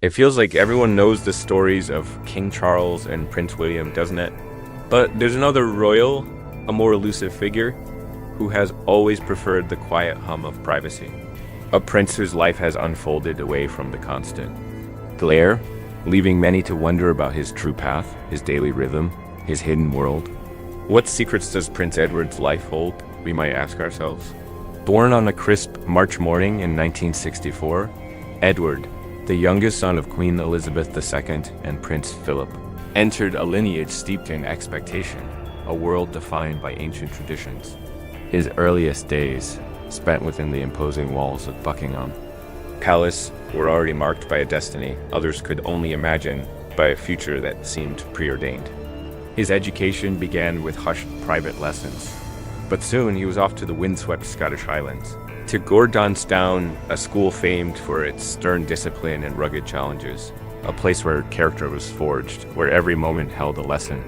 It feels like everyone knows the stories of King Charles and Prince William, doesn't it? But there's another royal, a more elusive figure, who has always preferred the quiet hum of privacy. A prince whose life has unfolded away from the constant glare, leaving many to wonder about his true path, his daily rhythm, his hidden world. What secrets does Prince Edward's life hold, we might ask ourselves. Born on a crisp March morning in 1964, Edward, the youngest son of Queen Elizabeth II and Prince Philip, entered a lineage steeped in expectation, a world defined by ancient traditions. His earliest days, spent within the imposing walls of Buckingham Palace, were already marked by a destiny others could only imagine, by a future that seemed preordained. His education began with hushed private lessons, but soon he was off to the windswept Scottish Highlands, to Gordonstoun, a school famed for its stern discipline and rugged challenges, a place where character was forged, where every moment held a lesson.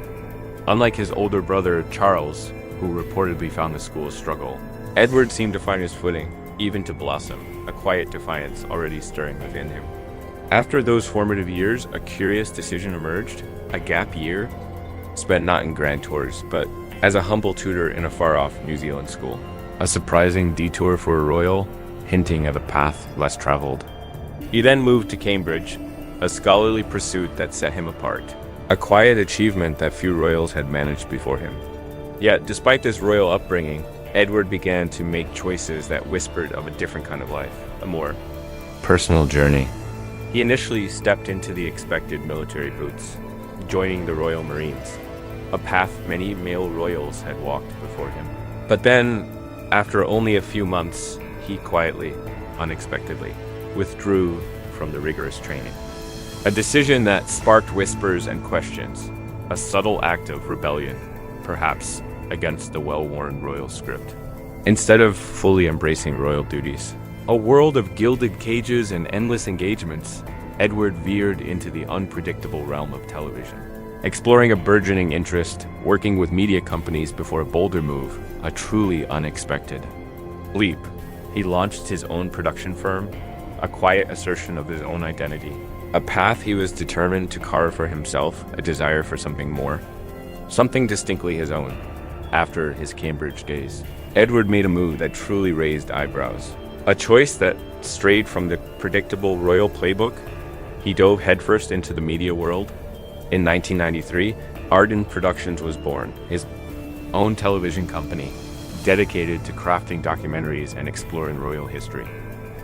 Unlike his older brother Charles, who reportedly found the school a struggle, Edward seemed to find his footing, even to blossom, a quiet defiance already stirring within him. After those formative years, a curious decision emerged, a gap year, spent not in grand tours, but as a humble tutor in a far-off New Zealand school. A surprising detour for a royal, hinting at a path less traveled. He then moved to Cambridge, a scholarly pursuit that set him apart, a quiet achievement that few royals had managed before him. Yet, despite this royal upbringing, Edward began to make choices that whispered of a different kind of life, a more personal journey. He initially stepped into the expected military boots, joining the Royal Marines, a path many male royals had walked before him. But then, after only a few months, he quietly, unexpectedly, withdrew from the rigorous training. A decision that sparked whispers and questions, a subtle act of rebellion, perhaps against the well-worn royal script. Instead of fully embracing royal duties, a world of gilded cages and endless engagements, Edward veered into the unpredictable realm of television. Exploring a burgeoning interest, working with media companies before a bolder move, a truly unexpected leap. He launched his own production firm, a quiet assertion of his own identity, a path he was determined to carve for himself, a desire for something more, something distinctly his own. After his Cambridge days, Edward made a move that truly raised eyebrows, a choice that strayed from the predictable royal playbook. He dove headfirst into the media world. In 1993, Arden Productions was born, his own television company, dedicated to crafting documentaries and exploring royal history.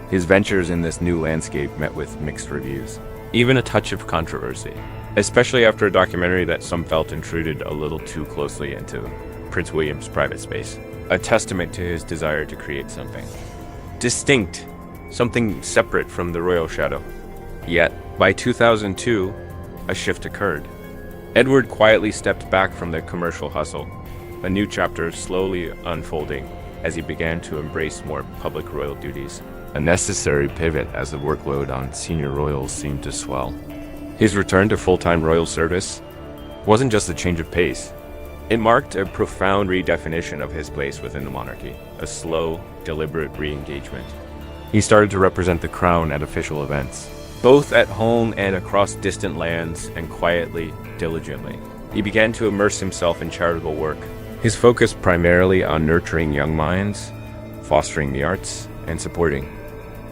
His ventures in this new landscape met with mixed reviews, even a touch of controversy, especially after a documentary that some felt intruded a little too closely into Prince William's private space, a testament to his desire to create something distinct, something separate from the royal shadow. Yet, by 2002, a shift occurred. Edward quietly stepped back from the commercial hustle, a new chapter slowly unfolding as he began to embrace more public royal duties, a necessary pivot as the workload on senior royals seemed to swell. His return to full-time royal service wasn't just a change of pace. It marked a profound redefinition of his place within the monarchy, a slow, deliberate re-engagement. He started to represent the crown at official events, both at home and across distant lands, and quietly, diligently. He began to immerse himself in charitable work, his focus primarily on nurturing young minds, fostering the arts, and supporting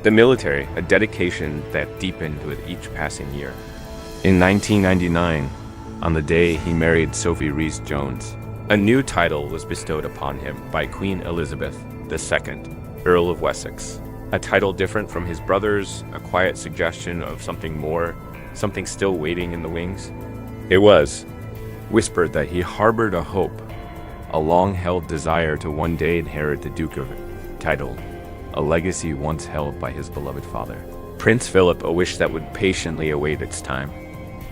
the military, a dedication that deepened with each passing year. In 1999, on the day he married Sophie Rhys-Jones, a new title was bestowed upon him by Queen Elizabeth II, Earl of Wessex. A title different from his brother's, a quiet suggestion of something more, something still waiting in the wings. It was whispered that he harbored a hope, a long-held desire to one day inherit the Duke of title, a legacy once held by his beloved father. Prince Philip, a wish that would patiently await its time.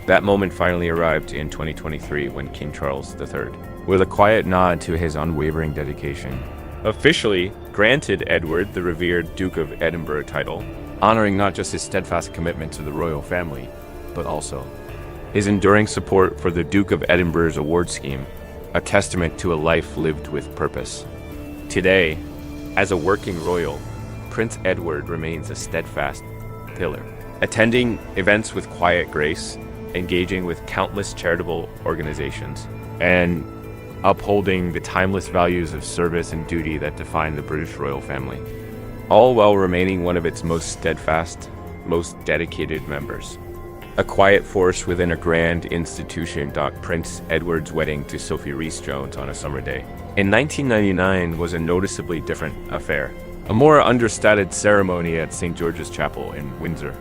That moment finally arrived in 2023 when King Charles III, with a quiet nod to his unwavering dedication, officially granted Edward the revered Duke of Edinburgh title, honoring not just his steadfast commitment to the royal family, but also his enduring support for the Duke of Edinburgh's award scheme, a testament to a life lived with purpose. Today, as a working royal, Prince Edward remains a steadfast pillar attending events with quiet grace, engaging with countless charitable organizations, and upholding the timeless values of service and duty that define the British royal family, all while remaining one of its most steadfast, most dedicated members. A quiet force within a grand institution. Prince Edward's wedding to Sophie Rhys-Jones on a summer day in 1999 was a noticeably different affair. A more understated ceremony at St. George's Chapel in Windsor,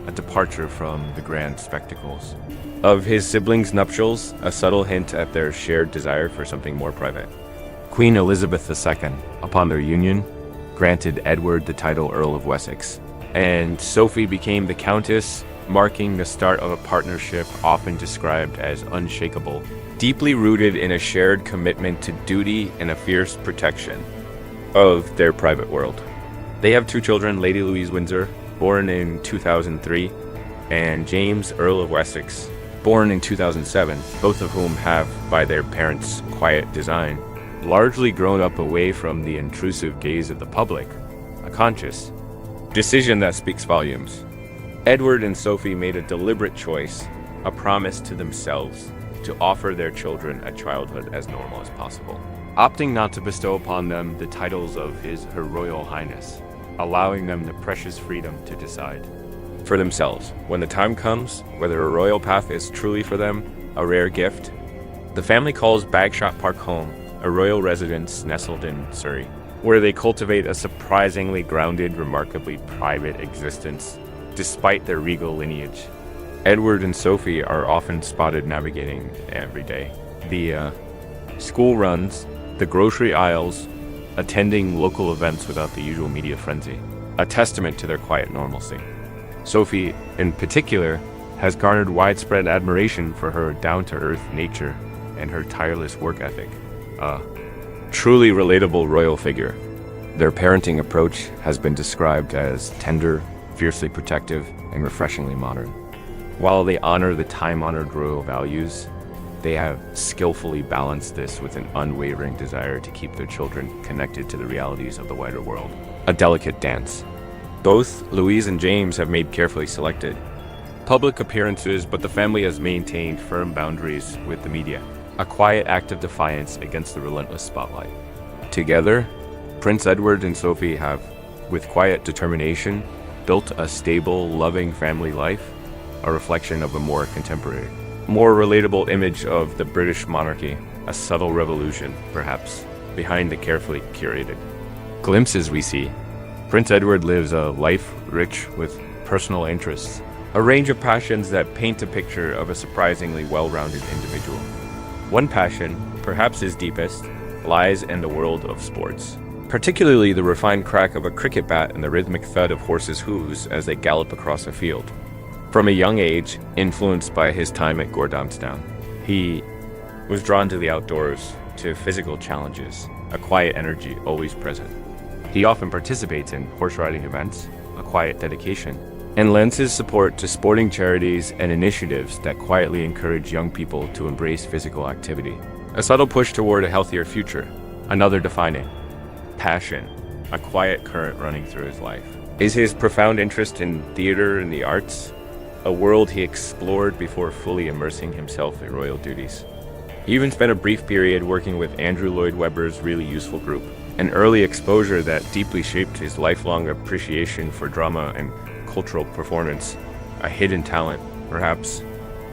a departure from the grand spectacles of his siblings' nuptials, a subtle hint at their shared desire for something more private. Queen Elizabeth II, upon their union, granted Edward the title Earl of Wessex, and Sophie became the Countess, marking the start of a partnership often described as unshakable, deeply rooted in a shared commitment to duty and a fierce protection of their private world. They have two children, Lady Louise Windsor, born in 2003, and James, Earl of Wessex, born in 2007, both of whom have, by their parents' quiet design, largely grown up away from the intrusive gaze of the public, a conscious decision that speaks volumes. Edward and Sophie made a deliberate choice, a promise to themselves, to offer their children a childhood as normal as possible, opting not to bestow upon them the titles of Her Royal Highness, allowing them the precious freedom to decide for themselves, when the time comes, whether a royal path is truly for them, a rare gift. The family calls Bagshot Park home, a royal residence nestled in Surrey, where they cultivate a surprisingly grounded, remarkably private existence, despite their regal lineage. Edward and Sophie are often spotted navigating every day the school runs, the grocery aisles, attending local events without the usual media frenzy, a testament to their quiet normalcy. Sophie, in particular, has garnered widespread admiration for her down-to-earth nature and her tireless work ethic. A truly relatable royal figure. Their parenting approach has been described as tender, fiercely protective, and refreshingly modern. While they honor the time-honored royal values, they have skillfully balanced this with an unwavering desire to keep their children connected to the realities of the wider world. A delicate dance. Both Louise and James have made carefully selected public appearances, but the family has maintained firm boundaries with the media, a quiet act of defiance against the relentless spotlight. Together, Prince Edward and Sophie have, with quiet determination, built a stable, loving family life, a reflection of a more contemporary, more relatable image of the British monarchy, a subtle revolution, perhaps, behind the carefully curated glimpses we see. Prince Edward lives a life rich with personal interests, a range of passions that paint a picture of a surprisingly well-rounded individual. One passion, perhaps his deepest, lies in the world of sports, particularly the refined crack of a cricket bat and the rhythmic thud of horses' hooves as they gallop across a field. From a young age, influenced by his time at Gordonstown, he was drawn to the outdoors, to physical challenges, a quiet energy always present. He often participates in horse riding events, a quiet dedication, and lends his support to sporting charities and initiatives that quietly encourage young people to embrace physical activity. A subtle push toward a healthier future, another defining passion, a quiet current running through his life, is his profound interest in theater and the arts, a world he explored before fully immersing himself in royal duties. He even spent a brief period working with Andrew Lloyd Webber's Really Useful Group, an early exposure that deeply shaped his lifelong appreciation for drama and cultural performance, a hidden talent, perhaps.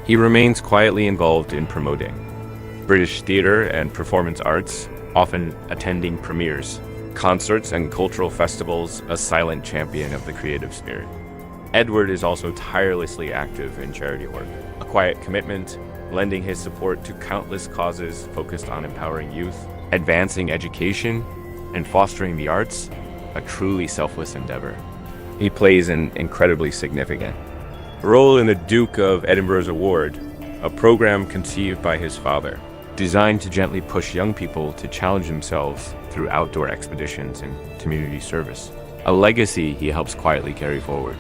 He remains quietly involved in promoting British theater and performance arts, often attending premieres, concerts, and cultural festivals, a silent champion of the creative spirit. Edward is also tirelessly active in charity work, a quiet commitment, lending his support to countless causes focused on empowering youth, advancing education, and fostering the arts, a truly selfless endeavor. He plays an incredibly significant role in the Duke of Edinburgh's Award, a program conceived by his father, designed to gently push young people to challenge themselves through outdoor expeditions and community service, a legacy he helps quietly carry forward.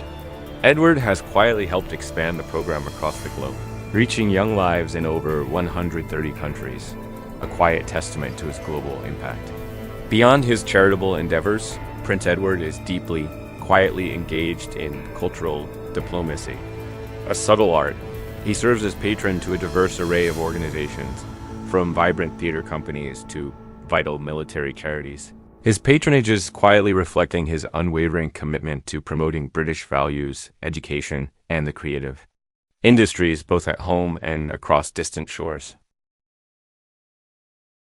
Edward has quietly helped expand the program across the globe, reaching young lives in over 130 countries, a quiet testament to his global impact. Beyond his charitable endeavors, Prince Edward is deeply, quietly engaged in cultural diplomacy, a subtle art. He serves as patron to a diverse array of organizations, from vibrant theater companies to vital military charities. His patronage is quietly reflecting his unwavering commitment to promoting British values, education, and the creative industries both at home and across distant shores.